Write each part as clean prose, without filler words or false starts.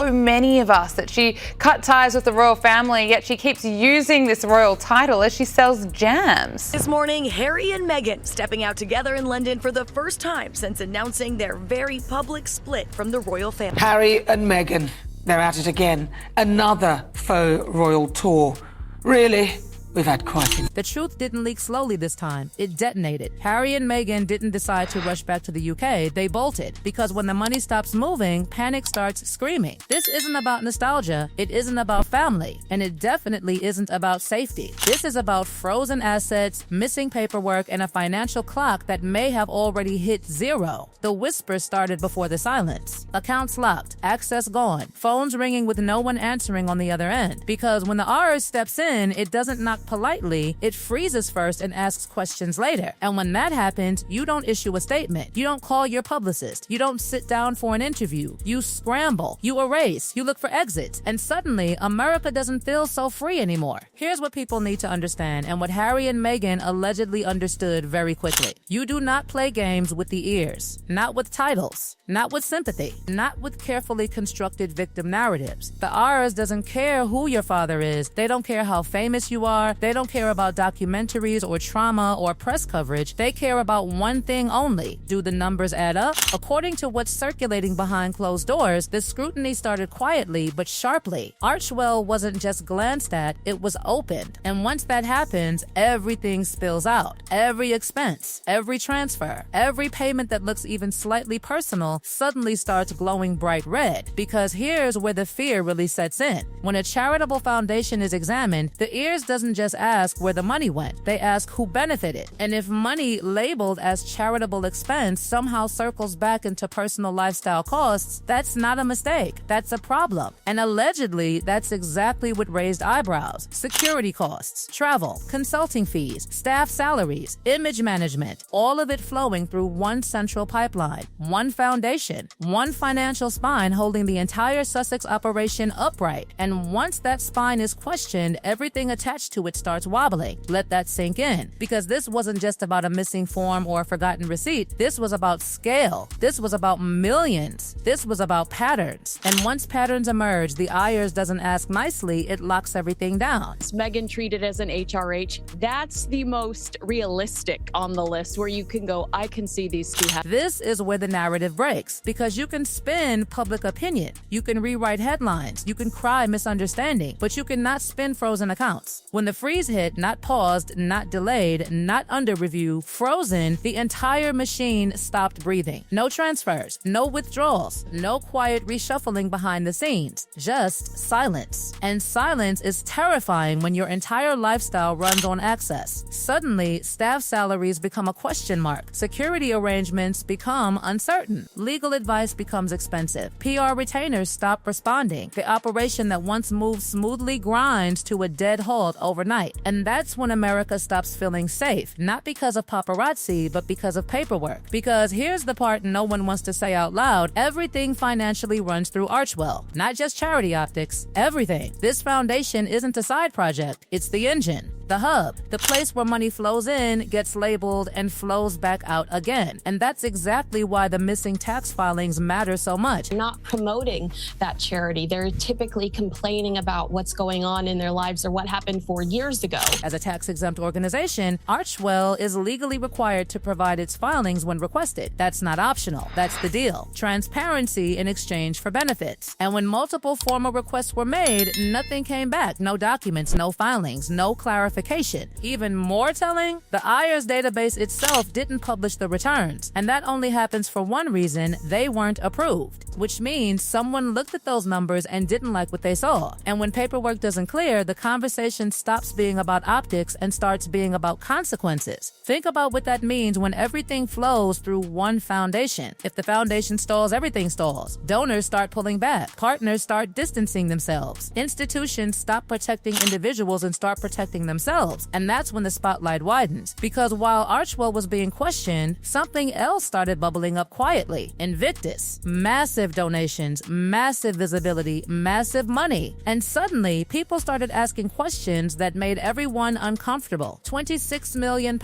so many of us that she cut ties with the royal family, yet she keeps using this royal title as she sells jams. This morning, Harry and Meghan stepping out together in London for the first time since announcing their very public split from the royal family. Harry and Meghan, they're at it again. Another faux royal tour. Really? We've had quite enough. The truth didn't leak slowly this time. It detonated. Harry and Meghan didn't decide to rush back to the UK. They bolted. Because when the money stops moving, panic starts screaming. This isn't about nostalgia. It isn't about family. And it definitely isn't about safety. This is about frozen assets, missing paperwork, and a financial clock that may have already hit zero. The whispers started before the silence. Accounts locked. Access gone. Phones ringing with no one answering on the other end. Because when the RS steps in, it doesn't knock politely, it freezes first and asks questions later. And when that happens, you don't issue a statement. You don't call your publicist. You don't sit down for an interview. You scramble. You erase. You look for exits. And suddenly, America doesn't feel so free anymore. Here's what people need to understand and what Harry and Meghan allegedly understood very quickly. You do not play games with the ears. Not with titles. Not with sympathy. Not with carefully constructed victim narratives. The RS doesn't care who your father is. They don't care how famous you are. They don't care about documentaries or trauma or press coverage. They care about one thing only. Do the numbers add up? According to what's circulating behind closed doors, the scrutiny started quietly but sharply. Archwell wasn't just glanced at, it was opened. And once that happens, everything spills out. Every expense, every transfer, every payment that looks even slightly personal suddenly starts glowing bright red. Because here's where the fear really sets in. When a charitable foundation is examined, the ears doesn't just ask where the money went. They ask who benefited. And if money labeled as charitable expense somehow circles back into personal lifestyle costs, that's not a mistake. That's a problem. And allegedly, that's exactly what raised eyebrows. Security costs, travel, consulting fees, staff salaries, image management, all of it flowing through one central pipeline, one foundation, one financial spine holding the entire Sussex operation upright. And once that spine is questioned, everything attached to it starts wobbling. Let that sink in. Because this wasn't just about a missing form or a forgotten receipt. This was about scale. This was about millions. This was about patterns. And once patterns emerge, the IRS doesn't ask nicely, it locks everything down. Meghan treated as an HRH. That's the most realistic on the list where you can go, I can see these two happening. This is where the narrative breaks. Because you can spin public opinion. You can rewrite headlines. You can cry misunderstanding. But you cannot spin frozen accounts. When the freeze hit, not paused, not delayed, not under review, frozen, the entire machine stopped breathing. No transfers, no withdrawals, no quiet reshuffling behind the scenes, just silence. And silence is terrifying when your entire lifestyle runs on access. Suddenly, staff salaries become a question mark. Security arrangements become uncertain. Legal advice becomes expensive. PR retainers stop responding. The operation that once moved smoothly grinds to a dead halt overnight. And that's when America stops feeling safe, not because of paparazzi, but because of paperwork. Because here's the part no one wants to say out loud, everything financially runs through Archwell. Not just charity optics, everything. This foundation isn't a side project, it's the engine. The hub, the place where money flows in, gets labeled, and flows back out again. And that's exactly why the missing tax filings matter so much. Not promoting that charity. They're typically complaining about what's going on in their lives or what happened 4 years ago. As a tax-exempt organization, Archwell is legally required to provide its filings when requested. That's not optional. That's the deal. Transparency in exchange for benefits. And when multiple formal requests were made, nothing came back. No documents, no filings, no clarification. Even more telling, the IRS database itself didn't publish the returns, and that only happens for one reason: they weren't approved. Which means someone looked at those numbers and didn't like what they saw. And when paperwork doesn't clear, the conversation stops being about optics and starts being about consequences. Think about what that means when everything flows through one foundation. If the foundation stalls, everything stalls. Donors start pulling back. Partners start distancing themselves. Institutions stop protecting individuals and start protecting themselves. And that's when the spotlight widens. Because while Archwell was being questioned, something else started bubbling up quietly. Invictus. Massive massive donations, massive visibility, massive money. And suddenly, people started asking questions that made everyone uncomfortable. £26 million.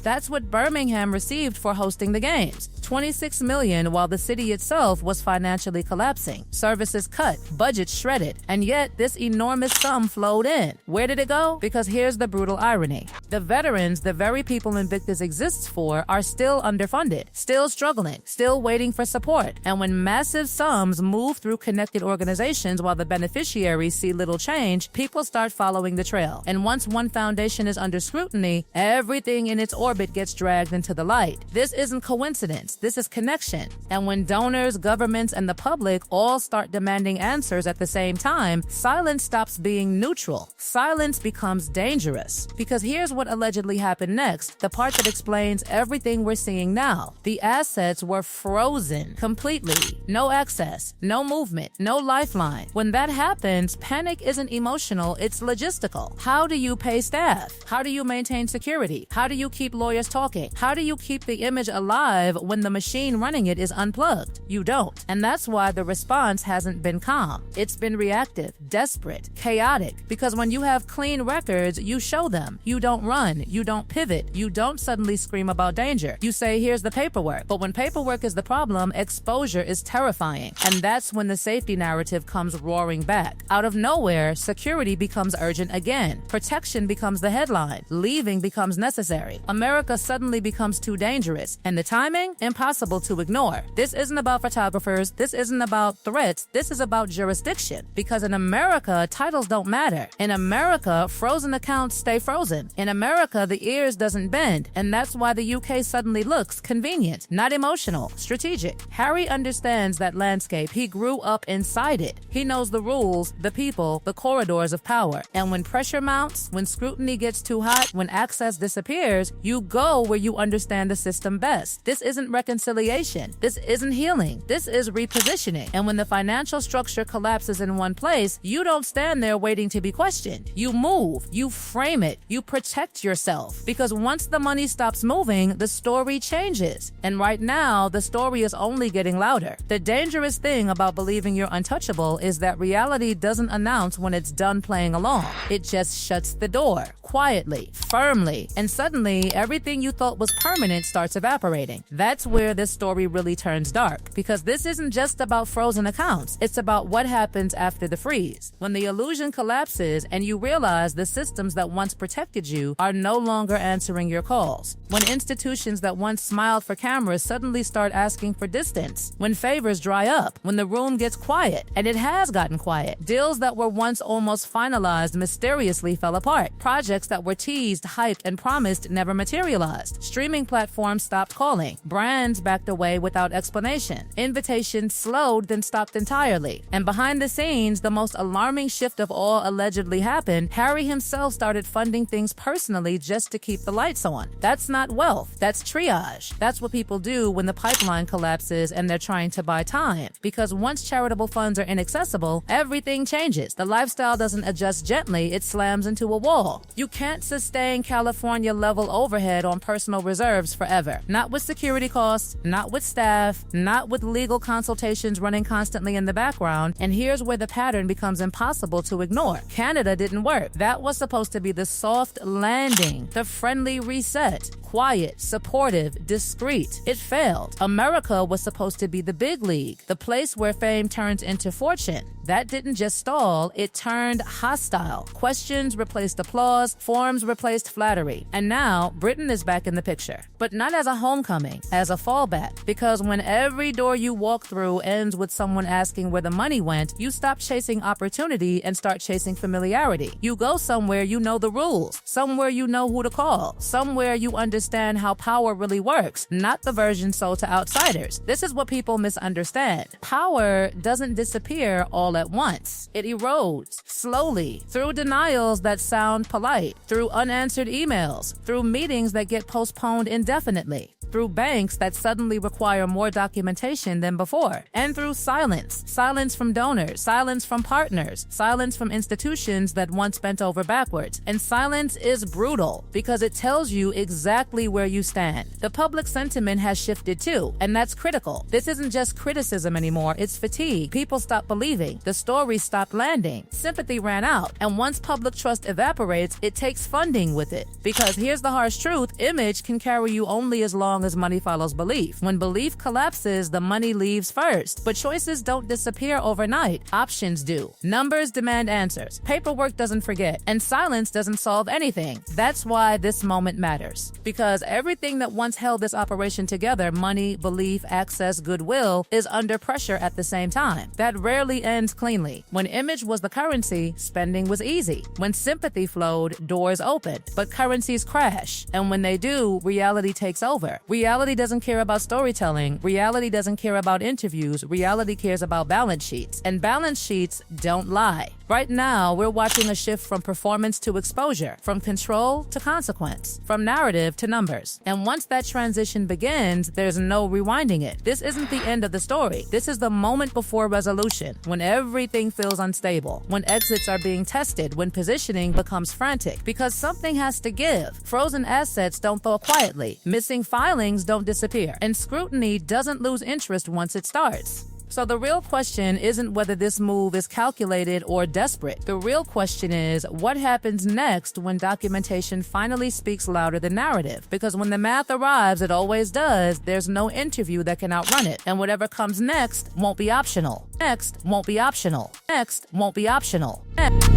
That's what Birmingham received for hosting the games. $26 million while the city itself was financially collapsing. Services cut, budgets shredded, and yet this enormous sum flowed in. Where did it go? Because here's the brutal irony. The veterans, the very people Invictus exists for, are still underfunded, still struggling, still waiting for support. And when massive sums move through connected organizations while the beneficiaries see little change, people start following the trail. And once one foundation is under scrutiny, everything in its orbit gets dragged into the light. This isn't coincidence. This is connection. And when donors, governments, and the public all start demanding answers at the same time, silence stops being neutral. Silence becomes dangerous. Because here's what allegedly happened next, the part that explains everything we're seeing now. The assets were frozen completely. No access, no movement, no lifeline. When that happens, panic isn't emotional, it's logistical. How do you pay staff? How do you maintain security? How do you keep lawyers talking? How do you keep the image alive when the machine running it is unplugged? You don't. And that's why the response hasn't been calm. It's been reactive, desperate, chaotic. Because when you have clean records, you show them. You don't run. You don't pivot. You don't suddenly scream about danger. You say, here's the paperwork. But when paperwork is the problem, exposure is terrifying. And that's when the safety narrative comes roaring back. Out of nowhere, security becomes urgent again. Protection becomes the headline. Leaving becomes necessary. America suddenly becomes too dangerous. And the timing? Impossible to ignore. This isn't about photographers. This isn't about threats. This is about jurisdiction. Because in America, titles don't matter. In America, frozen accounts stay frozen. In America, the ears doesn't bend. And that's why the UK suddenly looks convenient, not emotional, strategic. Harry understands that landscape. He grew up inside it. He knows the rules, the people, the corridors of power. And when pressure mounts, when scrutiny gets too hot, when access disappears, you go where you understand the system best. This isn't reconciliation. This isn't healing. This is repositioning. And when the financial structure collapses in one place, you don't stand there waiting to be questioned. You move. You frame it. You protect yourself. Because once the money stops moving, the story changes. And right now, the story is only getting louder. The dangerous thing about believing you're untouchable is that reality doesn't announce when it's done playing along. It just shuts the door, quietly, firmly, and suddenly everything you thought was permanent starts evaporating. That's where this story really turns dark, because this isn't just about frozen accounts. It's about what happens after the freeze. When the illusion collapses and you realize the systems that once protected you are no longer answering your calls. When institutions that once smiled for cameras suddenly start asking for distance. When favors dry up. When the room gets quiet. And it has gotten quiet. Deals that were once almost finalized mysteriously fell apart. Projects that were teased, hyped, and promised never materialized. Streaming platforms stopped calling. Brands backed away without explanation. Invitations slowed, then stopped entirely. And behind the scenes, the most alarming shift of all allegedly happened. Harry himself started funding things personally just to keep the lights on. That's not wealth. That's triage. That's what people do when the pipeline collapses and they're trying to buy time. Because once charitable funds are inaccessible, everything changes. The lifestyle doesn't adjust gently, it slams into a wall. You can't sustain California level overhead on personal reserves forever. Not with security costs, not with staff, not with legal consultations running constantly in the background. And here's where the pattern becomes impossible to ignore. Canada didn't work. That was supposed to be the soft landing, the friendly reset. Quiet, supportive, discreet. It failed. America was supposed to be the big league, the place where fame turns into fortune. That didn't just stall, it turned hostile. Questions replaced applause, forms replaced flattery. And now, Britain is back in the picture. But not as a homecoming, as a fallback. Because when every door you walk through ends with someone asking where the money went, you stop chasing opportunity and start chasing familiarity. You go somewhere you know the rules, somewhere you know who to call, somewhere you understand how power really works, not the version sold to outsiders. This is what people misunderstand. Power doesn't disappear all at once. It erodes slowly through denials that sound polite, through unanswered emails, through meetings that get postponed indefinitely, through banks that suddenly require more documentation than before, and through silence. Silence from donors, silence from partners, silence from institutions that once bent over backwards. And silence is brutal because it tells you exactly where you stand. The public sentiment has shifted too, and that's critical. This isn't just criticism criticism anymore, it's fatigue. People stopped believing. The story stopped landing. Sympathy ran out. And once public trust evaporates, it takes funding with it. Because here's the harsh truth, image can carry you only as long as money follows belief. When belief collapses, the money leaves first. But choices don't disappear overnight. Options do. Numbers demand answers. Paperwork doesn't forget. And silence doesn't solve anything. That's why this moment matters. Because everything that once held this operation together, money, belief, access, goodwill, is under pressure at the same time. That rarely ends cleanly. When image was the currency, spending was easy. When sympathy flowed, doors opened. But currencies crash. And when they do, reality takes over. Reality doesn't care about storytelling. Reality doesn't care about interviews. Reality cares about balance sheets. And balance sheets don't lie. Right now, we're watching a shift from performance to exposure, from control to consequence, from narrative to numbers. And once that transition begins, there's no rewinding it. This isn't the end of the story. This is the moment before resolution, when everything feels unstable, when exits are being tested, when positioning becomes frantic, because something has to give. Frozen assets don't thaw quietly. Missing filings don't disappear. And scrutiny doesn't lose interest once it starts. So the real question isn't whether this move is calculated or desperate. The real question is, what happens next when documentation finally speaks louder than narrative? Because when the math arrives, it always does, there's no interview that can outrun it. And whatever comes next won't be optional. Next won't be optional. Next won't be optional. Next.